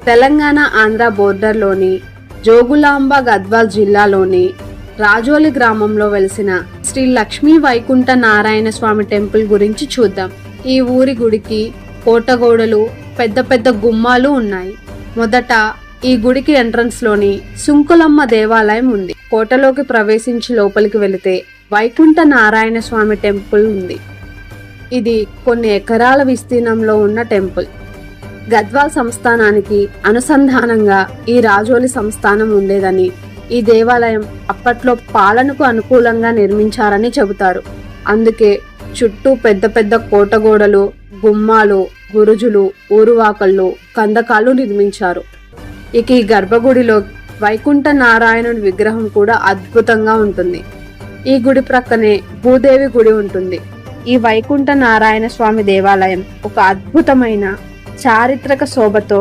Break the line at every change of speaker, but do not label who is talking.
తెలంగాణ ఆంధ్ర బోర్డర్లోని జోగులాంబ గద్వాల్ జిల్లాలోని రాజోలి గ్రామంలో వెలిసిన శ్రీ లక్ష్మీ వైకుంఠ నారాయణ స్వామి టెంపుల్ గురించి చూద్దాం. ఈ ఊరి గుడికి కోటగోడలు, పెద్ద పెద్ద గుమ్మాలు ఉన్నాయి. మొదట ఈ గుడికి ఎంట్రన్స్ లోని సుంకులమ్మ దేవాలయం ఉంది. కోటలోకి ప్రవేశించి లోపలికి వెళితే వైకుంఠ నారాయణ స్వామి టెంపుల్ ఉంది. ఇది కొన్ని ఎకరాల విస్తీర్ణంలో ఉన్న టెంపుల్. గద్వాల్ సంస్థానానికి అనుసంధానంగా ఈ రాజోలి సంస్థానం ఉండేదని, ఈ దేవాలయం అప్పట్లో పాలనకు అనుకూలంగా నిర్మించారని చెబుతారు. అందుకే చుట్టూ పెద్ద పెద్ద కోటగోడలు, గుమ్మాలు, గురుజులు, ఊరువాకళ్ళు, కందకాలు నిర్మించారు. ఇక ఈ గర్భగుడిలో వైకుంఠ నారాయణుడి విగ్రహం కూడా అద్భుతంగా ఉంటుంది. ఈ గుడి ప్రక్కనే భూదేవి గుడి ఉంటుంది. ఈ వైకుంఠ నారాయణ స్వామి దేవాలయం ఒక అద్భుతమైన చారిత్రక శోభతో